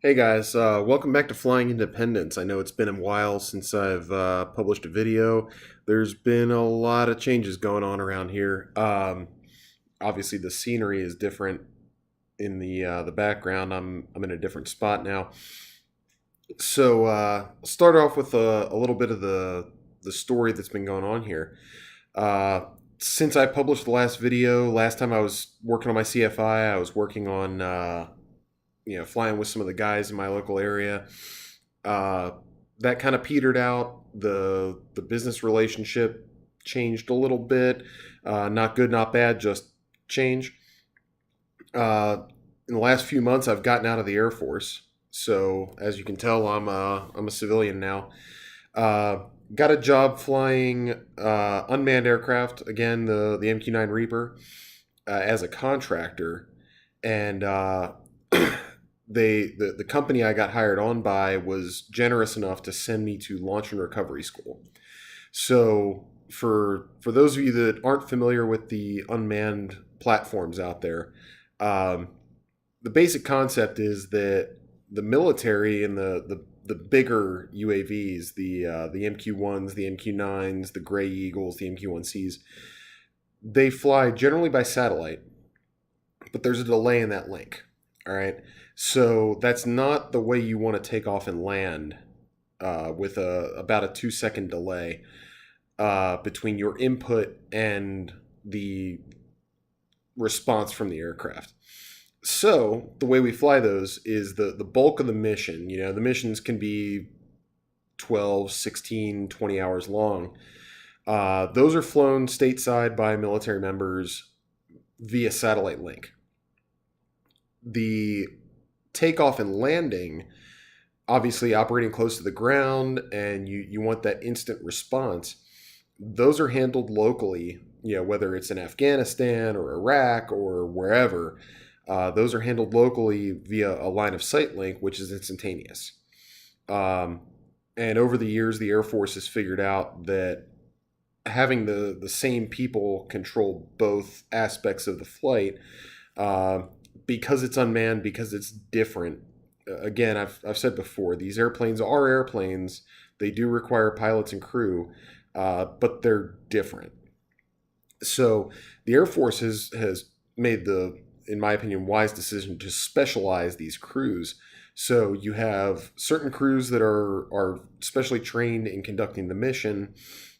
Hey guys, welcome back to Flying Independence. I know it's been a while since I've published a video. There's been a lot of changes going on around here. Obviously, the scenery is different in the background. I'm in a different spot now. So I'll start off with a little bit of the story that's been going on here. Uh, since I published the last video, last time I was working on my CFI, I was working on flying with some of the guys in my local area. Uh, that kind of petered out. The business relationship changed a little bit. Not good, not bad, just change. In the last few months, I've gotten out of the Air Force. So as you can tell, I'm a civilian now. Uh, got a job flying unmanned aircraft again, the MQ-9 Reaper, as a contractor, and the company I got hired on by was generous enough to send me to launch and recovery school. So for those of you that aren't familiar with the unmanned platforms out there, um, the basic concept is that the military and the bigger UAVs, the MQ-1s, the MQ-9s, the Gray Eagles, the MQ-1Cs, they fly generally by satellite, but there's a delay in that link. All right. So that's not the way you want to take off and land with about a 2 second delay between your input and the response from the aircraft. So the way we fly those is the bulk of the mission. You know, the missions can be 12, 16, 20 hours long. Those are flown stateside by military members via satellite link. The takeoff and landing, obviously operating close to the ground, and you want that instant response, those are handled locally, whether it's in Afghanistan or Iraq or wherever. Those are handled locally via a line of sight link, which is instantaneous. And over the years, the Air Force has figured out that having the same people control both aspects of the flight, because it's unmanned, because it's different. Again, I've said before, these airplanes are airplanes. They do require pilots and crew, but they're different. So the Air Force has made in my opinion, wise decision to specialize these crews. So you have certain crews that are specially trained in conducting the mission,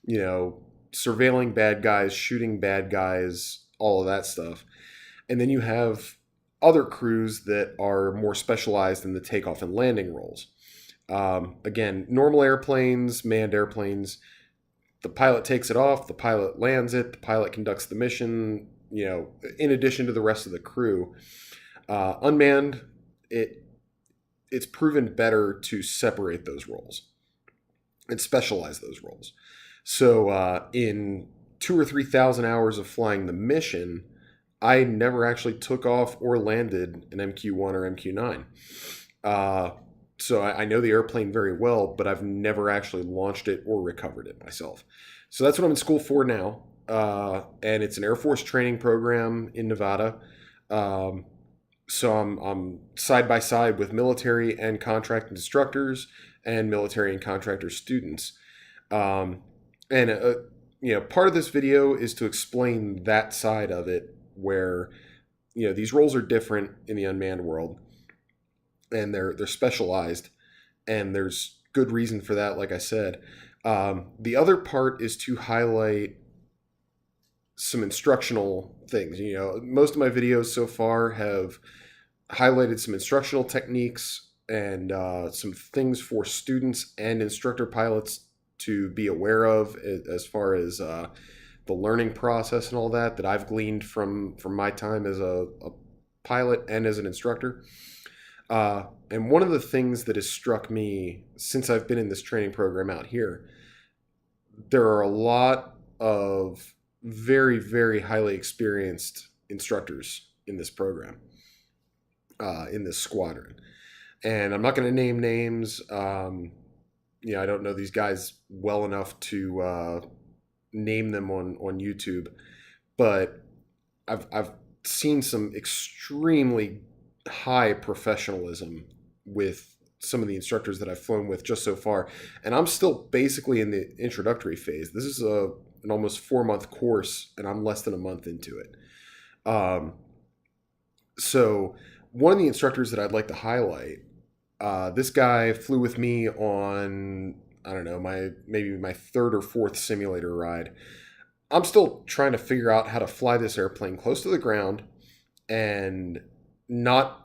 surveilling bad guys, shooting bad guys, all of that stuff. And then you have other crews that are more specialized in the takeoff and landing roles. Again, normal airplanes, manned airplanes, the pilot takes it off, the pilot lands it, the pilot conducts the mission, in addition to the rest of the crew. Unmanned, it's proven better to separate those roles and specialize those roles. So in 2,000 or 3,000 hours of flying the mission, I never actually took off or landed an MQ-1 or MQ-9. So I know the airplane very well, but I've never actually launched it or recovered it myself. So that's what I'm in school for now. And it's an Air Force training program in Nevada. So I'm side by side with military and contract instructors and military and contractor students. And part of this video is to explain that side of it, where these roles are different in the unmanned world, and they're specialized, and there's good reason for that. Like I said, the other part is to highlight some instructional things. Most of my videos so far have highlighted some instructional techniques and some things for students and instructor pilots to be aware of, as far as the learning process and all that I've gleaned from my time as a pilot and as an instructor. And one of the things that has struck me since I've been in this training program out here, there are a lot of very, very highly experienced instructors in this program, in this squadron. And I'm not going to name names. I don't know these guys well enough to name them on YouTube, but I've seen some extremely high professionalism with some of the instructors that I've flown with just so far. And I'm still basically in the introductory phase. This is an almost 4-month course, and I'm less than a month into it. So one of the instructors that I'd like to highlight, this guy flew with me on, I don't know, maybe my third or fourth simulator ride. I'm still trying to figure out how to fly this airplane close to the ground and not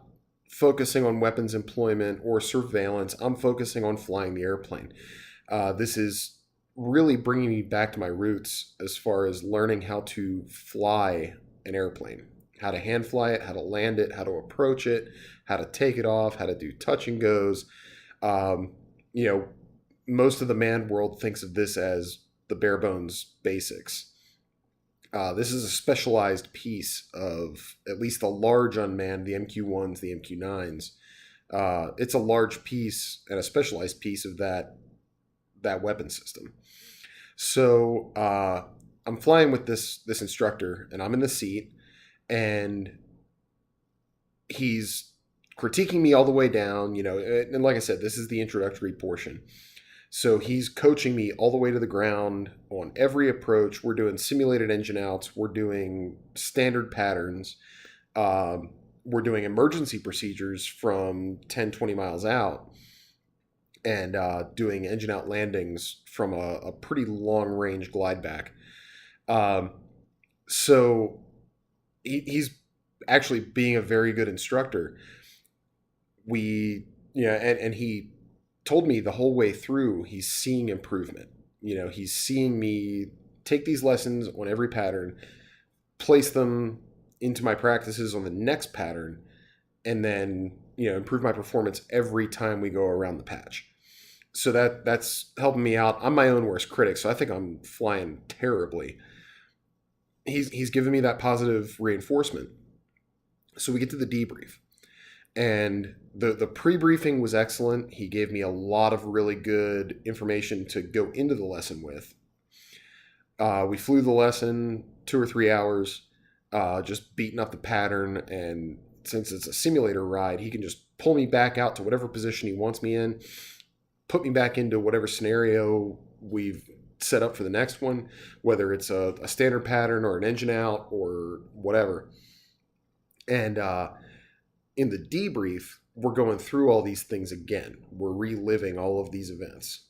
focusing on weapons employment or surveillance. I'm focusing on flying the airplane. This is really bringing me back to my roots as far as learning how to fly an airplane, how to hand fly it, how to land it, how to approach it, how to take it off, how to do touch and goes. Most of the manned world thinks of this as the bare bones basics. This is a specialized piece of at least the large unmanned, the MQ-1s, the MQ-9s. It's a large piece and a specialized piece of that weapon system. So I'm flying with this instructor, and I'm in the seat, and he's critiquing me all the way down, and like I said, this is the introductory portion. So he's coaching me all the way to the ground on every approach. We're doing simulated engine outs. We're doing standard patterns. We're doing emergency procedures from 10, 20 miles out, and doing engine out landings from a pretty long range glide back. So he's actually being a very good instructor. And he told me the whole way through he's seeing improvement. He's seeing me take these lessons on every pattern, place them into my practices on the next pattern, and then improve my performance every time we go around the patch. So that's helping me out. I'm my own worst critic, so I think I'm flying terribly. He's giving me that positive reinforcement. So we get to the debrief. And the pre-briefing was excellent. He gave me a lot of really good information to go into the lesson with. We flew the lesson 2 or 3 hours, just beating up the pattern. And since it's a simulator ride, he can just pull me back out to whatever position he wants me in, put me back into whatever scenario we've set up for the next one, whether it's a standard pattern or an engine out or whatever. And in the debrief, we're going through all these things again. We're reliving all of these events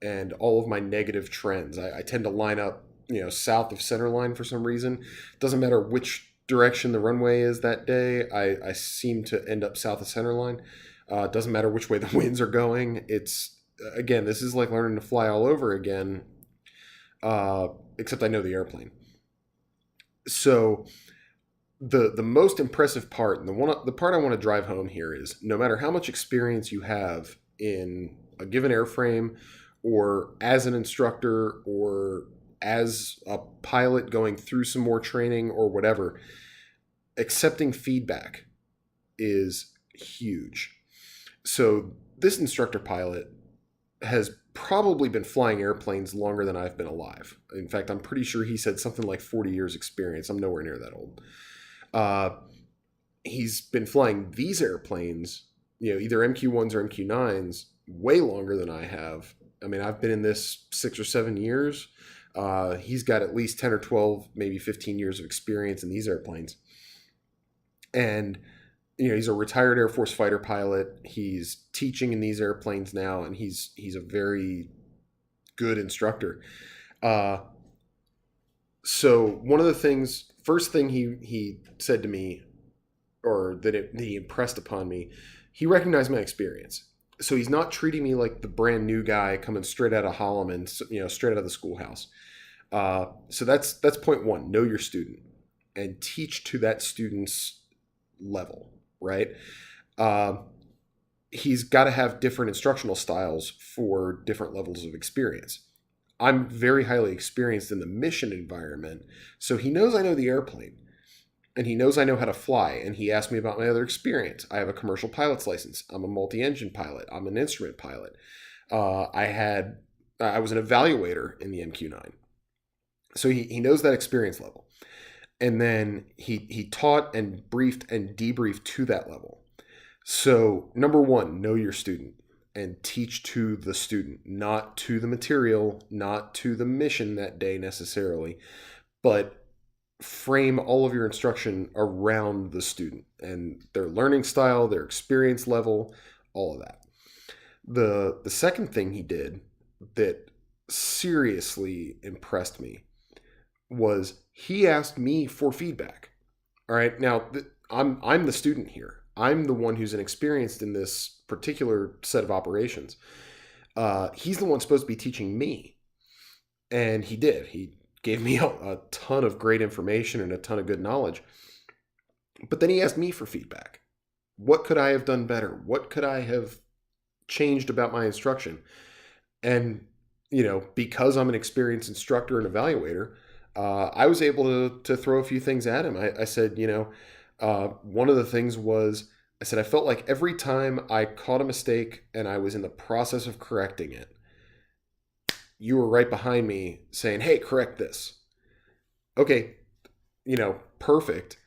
and all of my negative trends. I tend to line up, south of center line for some reason. Doesn't matter which direction the runway is that day. I seem to end up south of center line. Doesn't matter which way the winds are going. Again, this is like learning to fly all over again, except I know the airplane. So the most impressive part, and the part I want to drive home here is no matter how much experience you have in a given airframe or as an instructor or as a pilot going through some more training or whatever, accepting feedback is huge. So this instructor pilot has probably been flying airplanes longer than I've been alive. In fact, I'm pretty sure he said something like 40 years experience. I'm nowhere near that old. He's been flying these airplanes, either MQ-1s or MQ-9s, way longer than I have. I mean, I've been in this 6 or 7 years. He's got at least 10 or 12, maybe 15 years of experience in these airplanes. And, he's a retired Air Force fighter pilot. He's teaching in these airplanes now, and he's a very good instructor. So one of the things, first thing he said to me, or that he impressed upon me, he recognized my experience. So he's not treating me like the brand new guy coming straight out of Holloman, straight out of the schoolhouse. So that's point one. Know your student and teach to that student's level, right? He's got to have different instructional styles for different levels of experience. I'm very highly experienced in the mission environment, so he knows I know the airplane, and he knows I know how to fly, and he asked me about my other experience. I have a commercial pilot's license. I'm a multi-engine pilot. I'm an instrument pilot. I was an evaluator in the MQ-9. So he knows that experience level. And then he taught and briefed and debriefed to that level. So, number one, know your student and teach to the student, not to the material, not to the mission that day necessarily, but frame all of your instruction around the student and their learning style, their experience level, all of that. The second thing he did that seriously impressed me was he asked me for feedback. All right, now I'm the student here. I'm the one who's inexperienced in this particular set of operations. He's the one supposed to be teaching me, and he did. He gave me a ton of great information and a ton of good knowledge. But then he asked me for feedback. What could I have done better? What could I have changed about my instruction? And, because I'm an experienced instructor and evaluator, I was able to throw a few things at him. I said, one of the things was, I said, I felt like every time I caught a mistake and I was in the process of correcting it, you were right behind me saying, hey, correct this. Okay, perfect.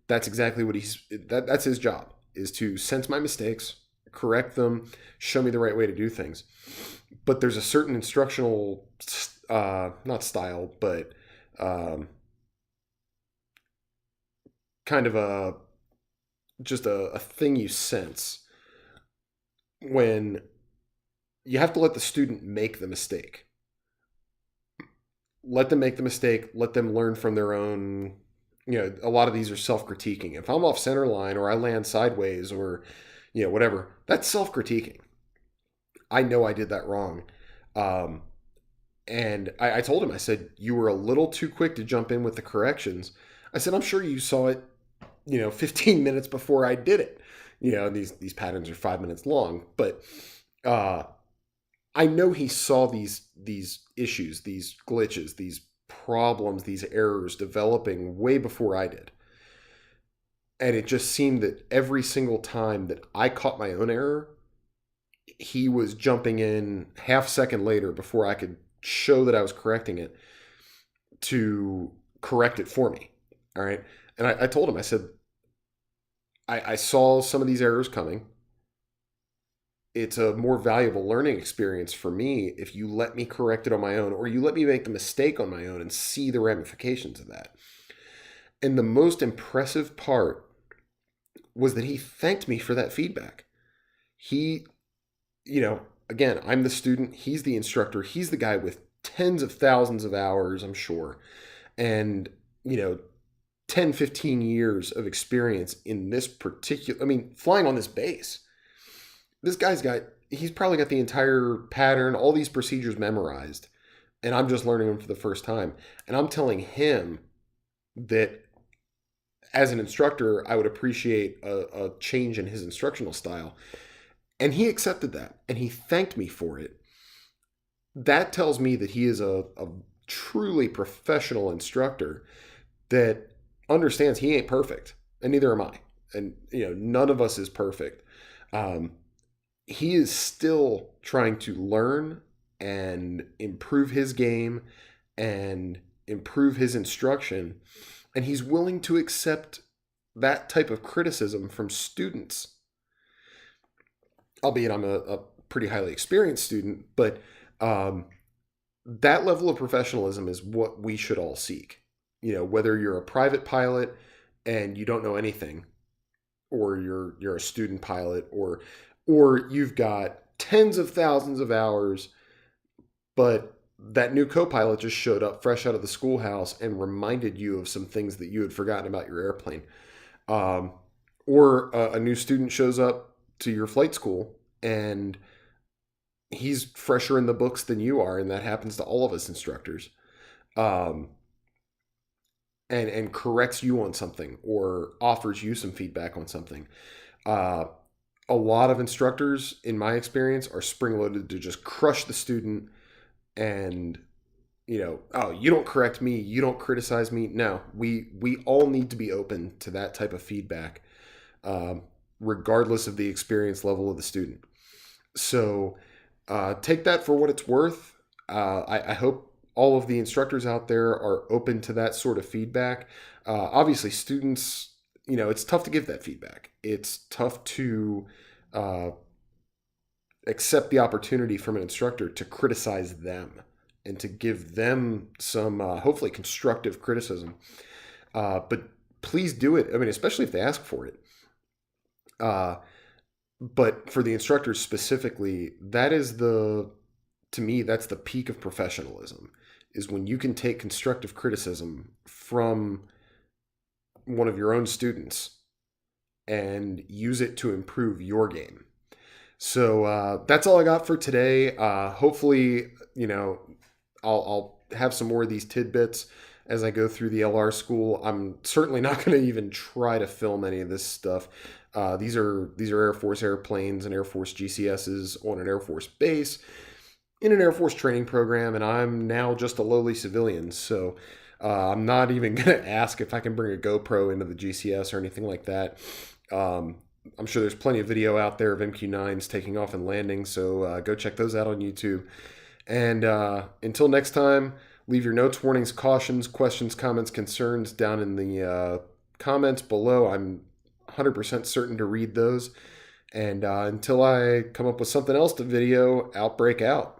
That's exactly what that's his job, is to sense my mistakes, correct them, show me the right way to do things. But there's a certain instructional, not style, but kind of just a thing you sense when you have to let the student make the mistake. Let them make the mistake. Let them learn from their own. A lot of these are self-critiquing. If I'm off center line or I land sideways or, whatever, that's self-critiquing. I know I did that wrong. And I told him, I said, you were a little too quick to jump in with the corrections. I said, I'm sure you saw it, 15 minutes before I did it. These patterns are 5 minutes long, but I know he saw these issues, these glitches, these problems, these errors developing way before I did. And it just seemed that every single time that I caught my own error, he was jumping in half second later before I could show that I was correcting it to correct it for me. All right. And I told him, I said, I saw some of these errors coming. It's a more valuable learning experience for me if you let me correct it on my own, or you let me make the mistake on my own and see the ramifications of that. And the most impressive part was that he thanked me for that feedback. He, again, I'm the student, he's the instructor, he's the guy with tens of thousands of hours, I'm sure, and, 10, 15 years of experience in this particular, flying on this base. This guy's he's probably got the entire pattern, all these procedures memorized, and I'm just learning them for the first time. And I'm telling him that as an instructor, I would appreciate a change in his instructional style. And he accepted that, and he thanked me for it. That tells me that he is a truly professional instructor that understands he ain't perfect, and neither am I. And, none of us is perfect. He is still trying to learn and improve his game and improve his instruction. And he's willing to accept that type of criticism from students. Albeit I'm a pretty highly experienced student, but that level of professionalism is what we should all seek. Whether you're a private pilot and you don't know anything, or you're a student pilot, or you've got tens of thousands of hours, but that new co-pilot just showed up fresh out of the schoolhouse and reminded you of some things that you had forgotten about your airplane. Or a new student shows up to your flight school and he's fresher in the books than you are, and that happens to all of us instructors. And corrects you on something or offers you some feedback on something. A lot of instructors, in my experience, are spring-loaded to just crush the student and, oh, you don't correct me, you don't criticize me. No, we all need to be open to that type of feedback, regardless of the experience level of the student. So take that for what it's worth. I hope all of the instructors out there are open to that sort of feedback. Obviously, students, it's tough to give that feedback. It's tough to uh, accept the opportunity from an instructor to criticize them and to give them some hopefully constructive criticism. But please do it. I mean, especially if they ask for it. Uh, but for the instructors specifically, to me, that's the peak of professionalism, is when you can take constructive criticism from one of your own students and use it to improve your game. So that's all I got for today. Hopefully, I'll have some more of these tidbits as I go through the LR school. I'm certainly not going to even try to film any of this stuff. These are Air Force airplanes and Air Force GCSs on an Air Force base in an Air Force training program, and I'm now just a lowly civilian. So I'm not even going to ask if I can bring a GoPro into the GCS or anything like that. I'm sure there's plenty of video out there of MQ-9s taking off and landing, so go check those out on YouTube. And until next time, leave your notes, warnings, cautions, questions, comments, concerns down in the comments below. I'm 100% certain to read those. And until I come up with something else to video, Outbreak out.